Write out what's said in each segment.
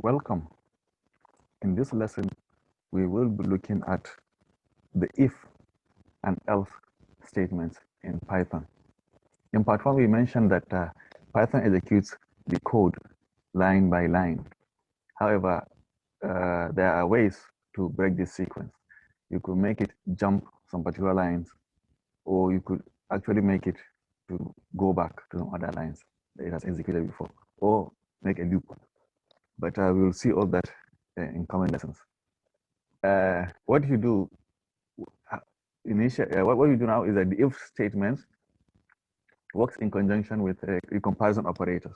Welcome. In this lesson, we will be looking at the if and else statements in Python. In part 1, we mentioned that Python executes the code line by line. However, there are ways to break this sequence. You could make it jump some particular lines, or you could actually make it to go back to some other lines that it has executed before, or make a loop. But we will see all that in coming lessons. What you do initially, what you do now is that the if statement works in conjunction with comparison operators.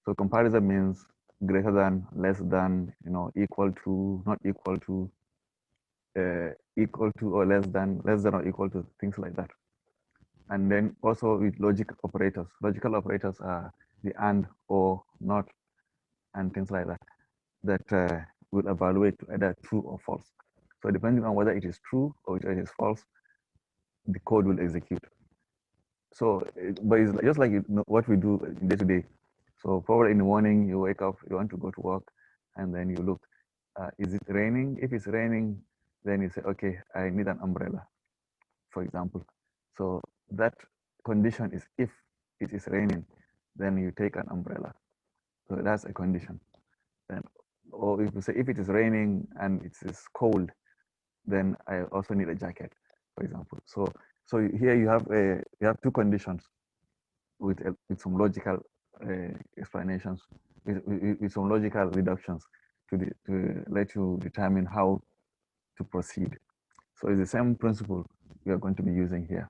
So comparison means greater than, less than, equal to, not equal to, or less than or equal to, things like that. And then also with logic operators. Logical operators are the and, or, not, and things like that, that will evaluate either true or false. So depending on whether it is true or whether it is false, the code will execute. So, but it's just like what we do day to day. So probably in the morning, you wake up, you want to go to work, and then you look, is it raining? If it's raining, then you say, okay, I need an umbrella, for example. So that condition is if it is raining, then you take an umbrella. So that's a condition. Then, or if you say if it is raining and it is cold, then I also need a jacket, for example. So here you have two conditions with some logical explanations, with some logical reductions to let you determine how to proceed. So it's the same principle we are going to be using here.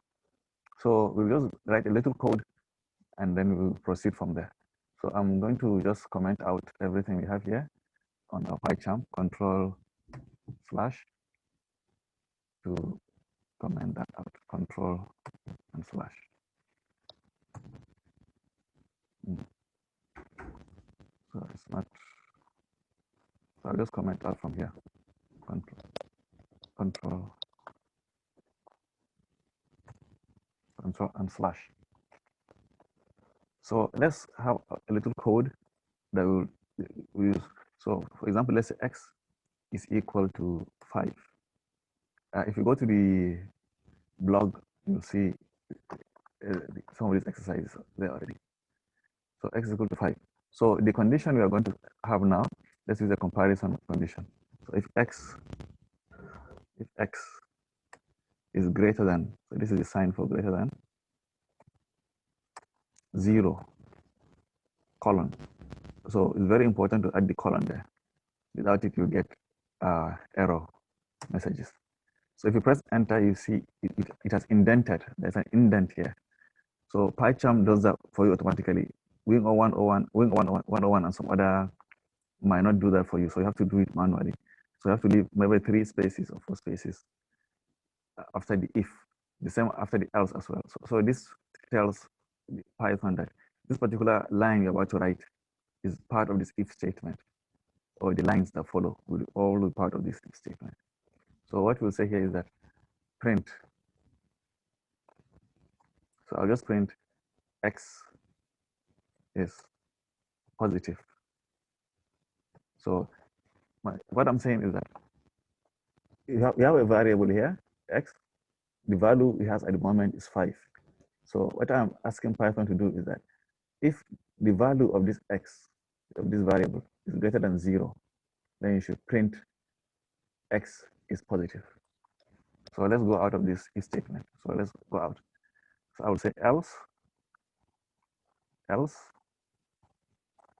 So we'll just write a little code and then we'll proceed from there. So I'm going to just comment out everything we have here on our PyCharm, control slash to comment that out, control and slash. So it's not, so I'll just comment out from here, control and slash. So let's have a little code that we'll use. So for example, let's say x is equal to 5. If you go to the blog, you'll see some of these exercises there already. So x is equal to 5. So the condition we are going to have now, let's use a comparison condition. So if x is greater than, so this is the sign for greater than 0, colon. So it's very important to add the colon there. Without it, you get error messages. So if you press enter, you see it has indented. There's an indent here. So PyCharm does that for you automatically. Wing01, Wing101, and some other might not do that for you. So you have to do it manually. So you have to leave maybe 3 spaces or 4 spaces after the if, the same after the else as well. So this tells Python that this particular line you're about to write is part of this if statement, or the lines that follow will all be part of this if statement. So what we'll say here is that print. So I'll just print x is positive. So what I'm saying is that we have a variable here, x. The value it has at the moment is 5. So what I'm asking Python to do is that if the value of this x, of this variable, is greater than 0, then you should print x is positive. So let's go out of this if statement. So let's go out. So I will say else.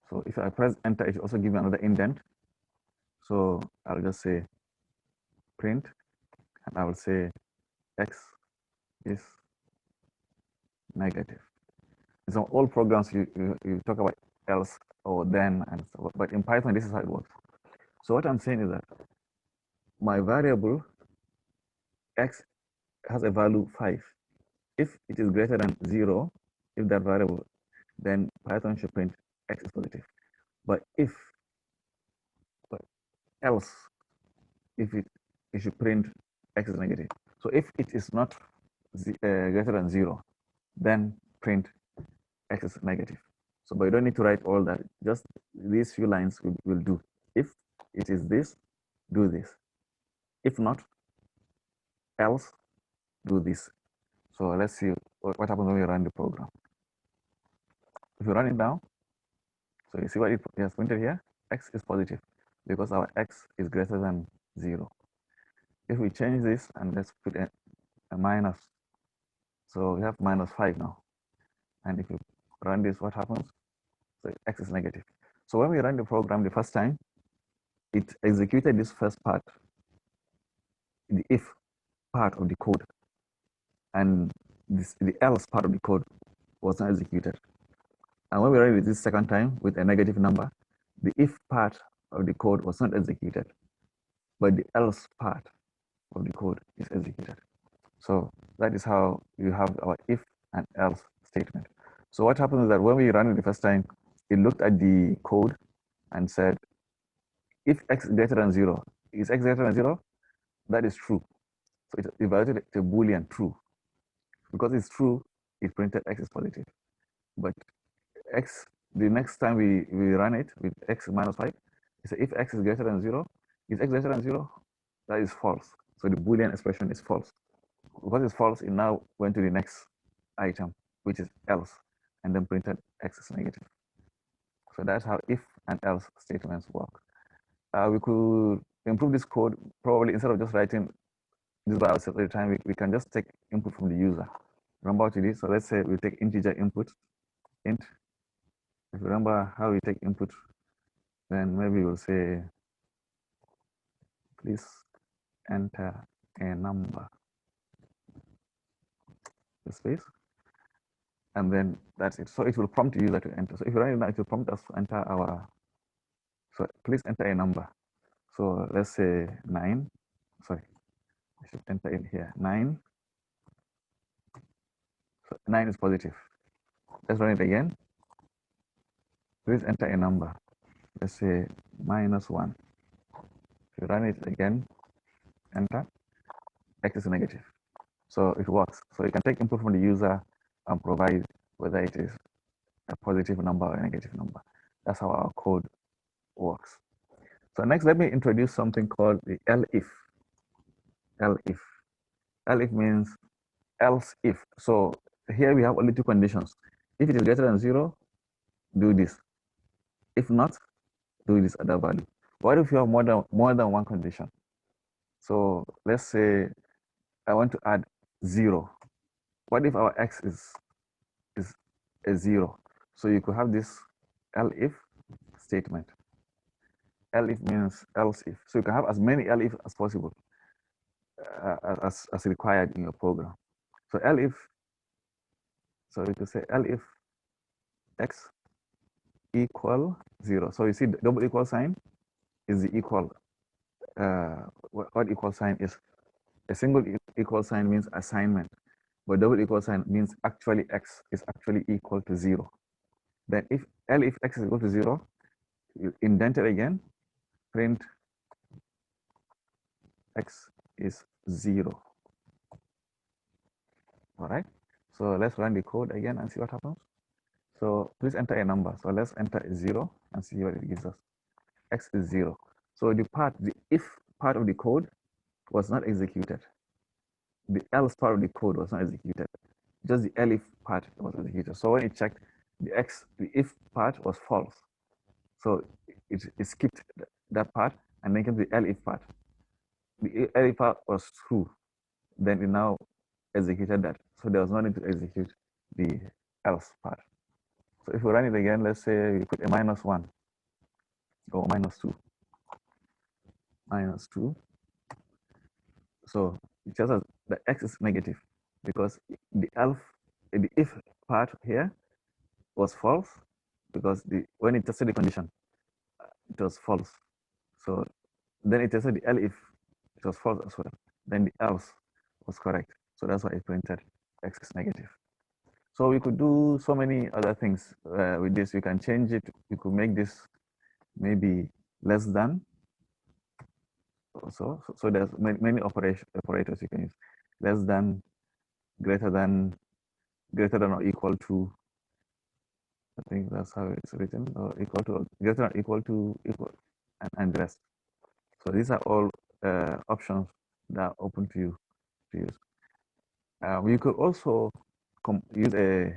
So if I press enter, it will also give me another indent. So I'll just say print, and I will say x is negative. So all programs you talk about else or then and so on, but in Python this is how it works. So what I'm saying is that my variable x has a value 5. If it is greater than 0, if that variable, then Python should print x is positive. But else, if it should print x is negative. So if it is not greater than 0, then print x is negative. So, but you don't need to write all that. Just these few lines will do. If it is this, do this. If not, else do this. So let's see what happens when we run the program. If you run it now, so you see what it has printed here? X is positive because our X is greater than 0. If we change this and let's put a minus, so we have -5 now. And if you run this, what happens? So X is negative. So when we run the program the first time, it executed this first part, the if part of the code, and the else part of the code was not executed. And when we run it this second time with a negative number, the if part of the code was not executed, but the else part of the code is executed. So that is how you have our if and else statement. So what happens is that when we run it the first time, it looked at the code and said, if x is greater than 0, is x greater than 0? That is true. So it evaluated a Boolean true. Because it's true, it printed x is positive. But x, the next time we run it with x -5, it says if x is greater than 0, is x greater than 0? That is false. So the Boolean expression is false. Because it's false, it now went to the next item, which is else, and then printed x is negative. So that's how if and else statements work. We could improve this code probably instead of just writing this by ourselves every time. We can just take input from the user. Remember what it is? So let's say we take integer input, int. If you remember how we take input, then maybe we'll say, please enter a number, the space, and then that's it. So it will prompt the user to enter. So if you run it now, it will prompt us to enter our, so please enter a number. So let's say 9, sorry, I should enter in here, 9. So 9 is positive. Let's run it again. Please enter a number. Let's say -1. If you run it again, enter, x is negative. So it works. So you can take input from the user and provide whether it is a positive number or a negative number. That's how our code works. So next, let me introduce something called the elif. Elif. Elif means else if. So here we have only two conditions. If it is greater than 0, do this. If not, do this other value. What if you have more than one condition? So let's say I want to add 0. What if our x is a 0? So you could have this elif statement. Elif means else if. So you can have as many elif as possible as required in your program. So elif, so you could say elif x equal 0. So you see the double equal sign is the equal. What equal sign is? A single equal sign means assignment, but double equal sign means actually x is actually equal to 0. Then if elif x is equal to 0, you indent it again, print x is 0. All right. So let's run the code again and see what happens. So please enter a number. So let's enter a 0 and see what it gives us. X is 0. So the if part of the code was not executed. The else part of the code was not executed. Just the elif part was executed. So when it checked, the if part was false. So it skipped that part and then came to the elif part. The elif part was true. Then it now executed that. So there was no need to execute the else part. So if we run it again, let's say we put a -1 or -2. -2. So it tells us that x is negative because the if part here was false because when it tested the condition, it was false. So then it tested the elif, it was false as well. Then the else was correct. So that's why it printed x is negative. So we could do so many other things with this. We can change it. We could make this maybe less than. So there's many operators you can use. Less than, greater than or equal to. I think that's how it's written. Or equal to, greater than or equal to, equal, and the rest. So these are all options that are open to you to use. You could also use a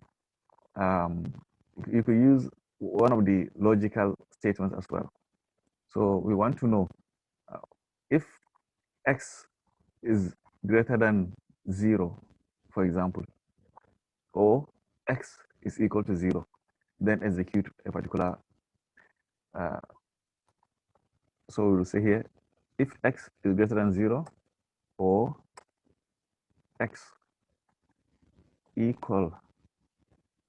you could use one of the logical statements as well. So we want to know if x is greater than 0, for example, or x is equal to 0, then execute a particular. Uh, so we'll say here, if x is greater than 0 or x equal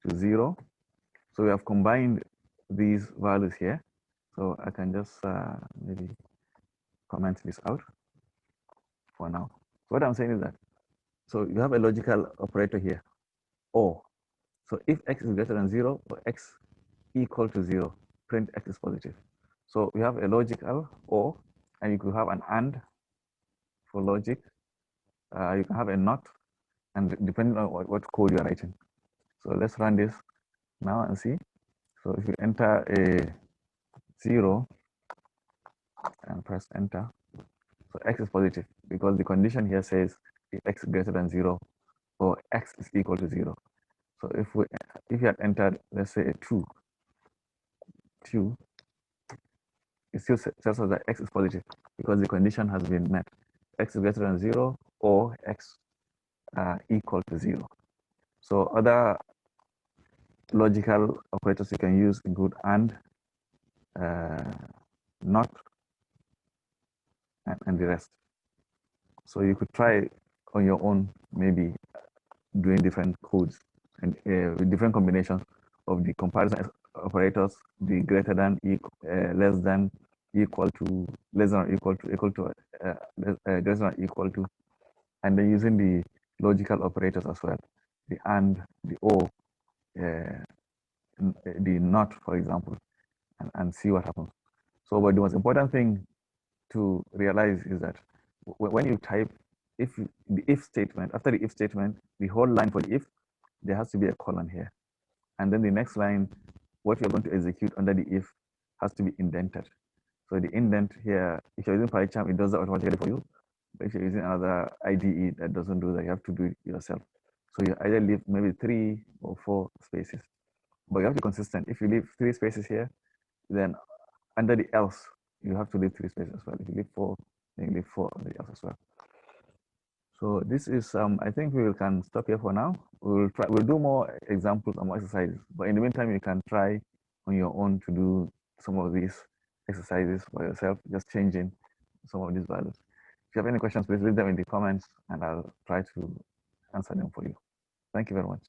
to 0. So we have combined these values here. So I can just maybe comment this out for now. So what I'm saying is that, so you have a logical operator here, or. So if x is greater than 0 or x equal to 0, print x is positive. So we have a logical or, and you could have an and for logic. You can have a not, and depending on what code you are writing. So let's run this now and see. So if you enter a 0 and press enter, so x is positive because the condition here says if x is greater than 0 or x is equal to 0. So if you had entered, let's say a 2, it still tells us that x is positive because the condition has been met. X is greater than 0 or x equal to 0. So other logical operators you can use include and, not, and the rest. So you could try on your own, maybe doing different codes and with different combinations of the comparison operators, the greater than, less than, equal to, less than or equal to, less than or equal to, and then using the logical operators as well, the and, the or, the not, for example, and see what happens. So, but the most important thing to realize is that when you type the if statement, after the if statement, the whole line for the if, there has to be a colon here. And then the next line, what you're going to execute under the if has to be indented. So the indent here, if you're using PyCharm, it does that automatically for you. But if you're using another IDE that doesn't do that, you have to do it yourself. So you either leave maybe 3 or 4 spaces. But you have to be consistent. If you leave 3 spaces here, then under the else, you have to leave 3 spaces as well. If you leave 4, then you leave 4 under the else as well. So this is, I think we can stop here for now. We'll do more examples and more exercises. But in the meantime, you can try on your own to do some of these exercises by yourself, just changing some of these values. If you have any questions, please leave them in the comments and I'll try to answer them for you. Thank you very much.